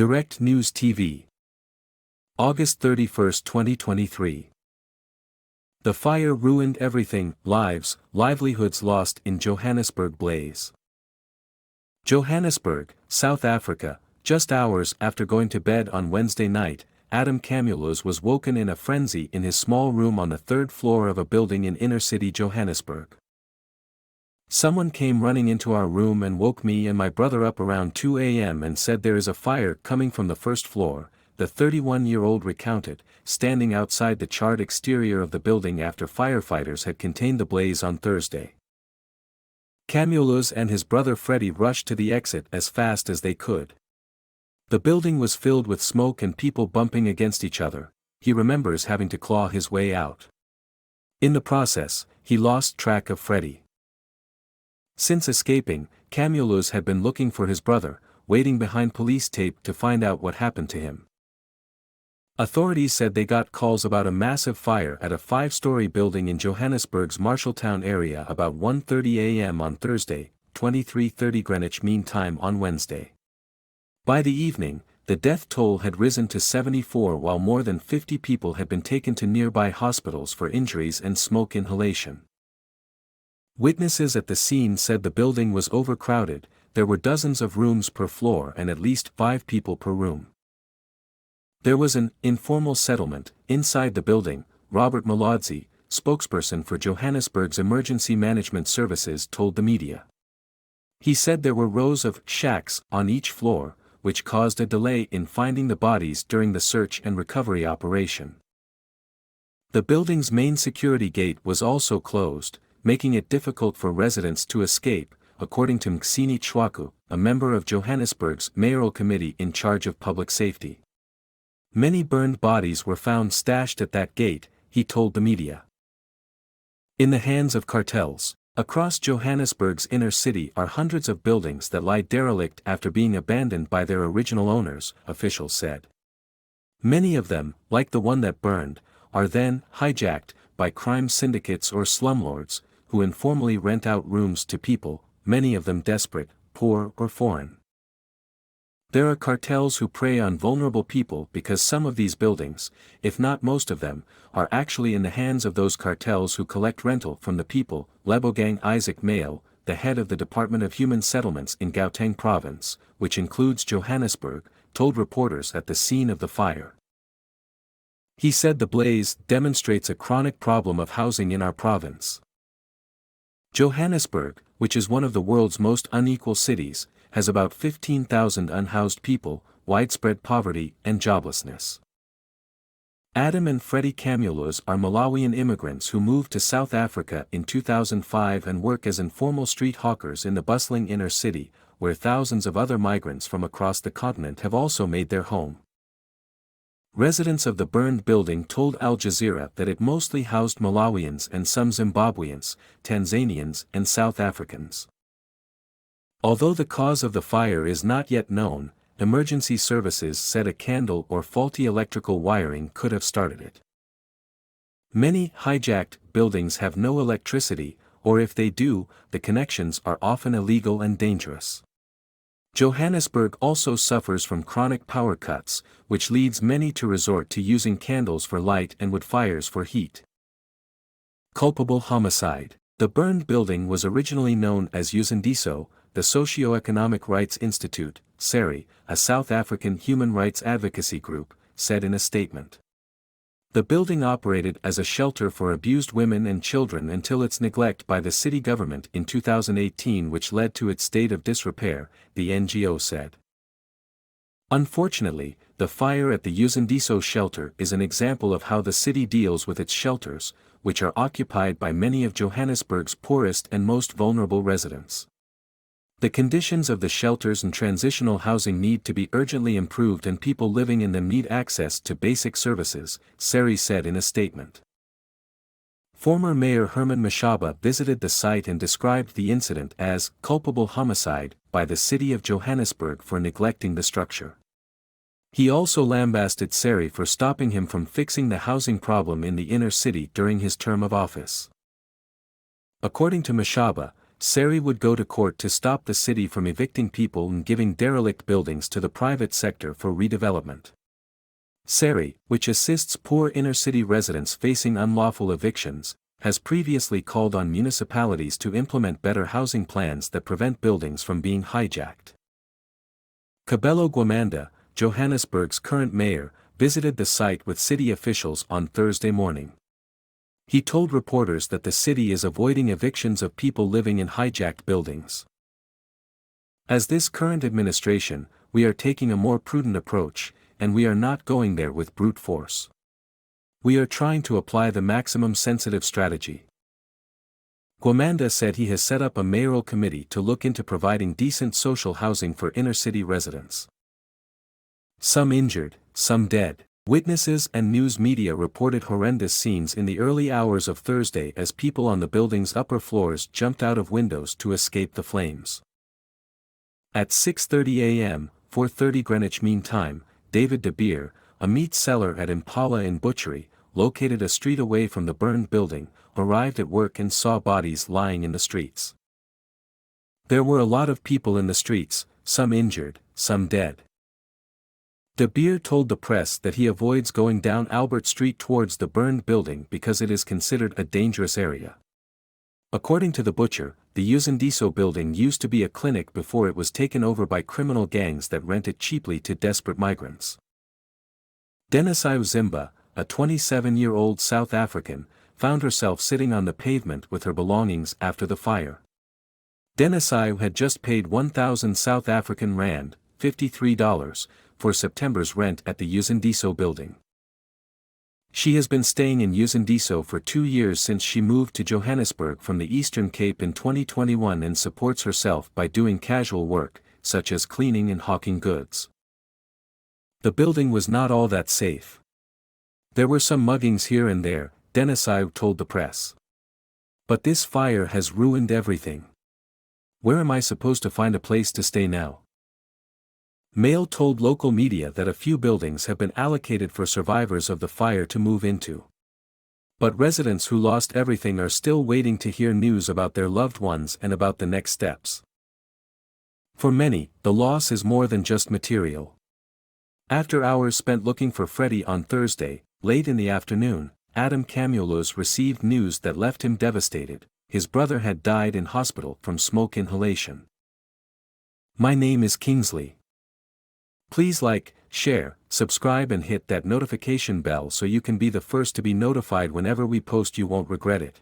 Direct News TV. August 31, 2023. The fire ruined everything, livelihoods lost in Johannesburg blaze. Johannesburg, South Africa. Just hours after going to bed on Wednesday night, Adam Camulus was woken in a frenzy in his small room on the third floor of a building in inner-city Johannesburg. "Someone came running into our room and woke me and my brother up around 2 a.m. and said there is a fire coming from the first floor," the 31-year-old recounted, standing outside the charred exterior of the building after firefighters had contained the blaze on Thursday. Camulus and his brother Freddie rushed to the exit as fast as they could. The building was filled with smoke and people bumping against each other. He remembers having to claw his way out. In the process, he lost track of Freddie. Since escaping, Camulus had been looking for his brother, waiting behind police tape to find out what happened to him. Authorities said they got calls about a massive fire at a 5-story building in Johannesburg's Marshalltown area about 1:30 a.m. on Thursday, 23:30 Greenwich Mean Time on Wednesday. By the evening, the death toll had risen to 74 while more than 50 people had been taken to nearby hospitals for injuries and smoke inhalation. Witnesses at the scene said the building was overcrowded, there were dozens of rooms per floor and at least 5 people per room. There was an informal settlement inside the building, Robert Malodzi, spokesperson for Johannesburg's Emergency Management Services, told the media. He said there were rows of shacks on each floor, which caused a delay in finding the bodies during the search and recovery operation. The building's main security gate was also closed, making it difficult for residents to escape, according to Mxini Chwaku, a member of Johannesburg's mayoral committee in charge of public safety. Many burned bodies were found stashed at that gate, he told the media. In the hands of cartels. Across Johannesburg's inner city are hundreds of buildings that lie derelict after being abandoned by their original owners, officials said. Many of them, like the one that burned, are then hijacked by crime syndicates or slumlords, who informally rent out rooms to people, many of them desperate, poor or foreign. There are cartels who prey on vulnerable people because some of these buildings, if not most of them, are actually in the hands of those cartels who collect rental from the people, Lebogang Isaac Mayo, the head of the Department of Human Settlements in Gauteng province, which includes Johannesburg, told reporters at the scene of the fire. He said the blaze demonstrates a chronic problem of housing in our province. Johannesburg, which is one of the world's most unequal cities, has about 15,000 unhoused people, widespread poverty and joblessness. Adam and Freddie Camulus are Malawian immigrants who moved to South Africa in 2005 and work as informal street hawkers in the bustling inner city, where thousands of other migrants from across the continent have also made their home. Residents of the burned building told Al Jazeera that it mostly housed Malawians and some Zimbabweans, Tanzanians and South Africans. Although the cause of the fire is not yet known, emergency services said a candle or faulty electrical wiring could have started it. Many hijacked buildings have no electricity, or if they do, the connections are often illegal and dangerous. Johannesburg also suffers from chronic power cuts, which leads many to resort to using candles for light and wood fires for heat. Culpable homicide. The burned building was originally known as Uzindiso, the Socio-Economic Rights Institute, SERI, a South African human rights advocacy group, said in a statement. The building operated as a shelter for abused women and children until its neglect by the city government in 2018, which led to its state of disrepair, the NGO said. Unfortunately, the fire at the Uzindiso shelter is an example of how the city deals with its shelters, which are occupied by many of Johannesburg's poorest and most vulnerable residents. The conditions of the shelters and transitional housing need to be urgently improved and people living in them need access to basic services, SERI said in a statement. Former Mayor Herman Mashaba visited the site and described the incident as culpable homicide by the city of Johannesburg for neglecting the structure. He also lambasted SERI for stopping him from fixing the housing problem in the inner city during his term of office. According to Mashaba, Sari would go to court to stop the city from evicting people and giving derelict buildings to the private sector for redevelopment. Sari, which assists poor inner-city residents facing unlawful evictions, has previously called on municipalities to implement better housing plans that prevent buildings from being hijacked. Kabelo Gwamanda, Johannesburg's current mayor, visited the site with city officials on Thursday morning. He told reporters that the city is avoiding evictions of people living in hijacked buildings. As this current administration, we are taking a more prudent approach, and we are not going there with brute force. We are trying to apply the maximum sensitive strategy. Gwamanda said he has set up a mayoral committee to look into providing decent social housing for inner-city residents. Some injured, some dead. Witnesses and news media reported horrendous scenes in the early hours of Thursday as people on the building's upper floors jumped out of windows to escape the flames. At 6:30 a.m., 4:30 Greenwich Mean Time, David De Beer, a meat seller at Impala in Butchery, located a street away from the burned building, arrived at work and saw bodies lying in the streets. There were a lot of people in the streets, some injured, some dead. De Beer told the press that he avoids going down Albert Street towards the burned building because it is considered a dangerous area. According to the butcher, the Uzindiso building used to be a clinic before it was taken over by criminal gangs that rent it cheaply to desperate migrants. Denisai Zimba, a 27-year-old South African, found herself sitting on the pavement with her belongings after the fire. Denisai had just paid 1,000 South African rand, $53, for September's rent at the Uzindiso building. She has been staying in Uzindiso for 2 years since she moved to Johannesburg from the Eastern Cape in 2021 and supports herself by doing casual work, such as cleaning and hawking goods. The building was not all that safe. There were some muggings here and there, Denisai told the press. But this fire has ruined everything. Where am I supposed to find a place to stay now? Mail told local media that a few buildings have been allocated for survivors of the fire to move into. But residents who lost everything are still waiting to hear news about their loved ones and about the next steps. For many, the loss is more than just material. After hours spent looking for Freddie on Thursday, late in the afternoon, Adam Camulos received news that left him devastated. His brother had died in hospital from smoke inhalation. My name is Kingsley. Please like, share, subscribe and hit that notification bell so you can be the first to be notified whenever we post. You won't regret it.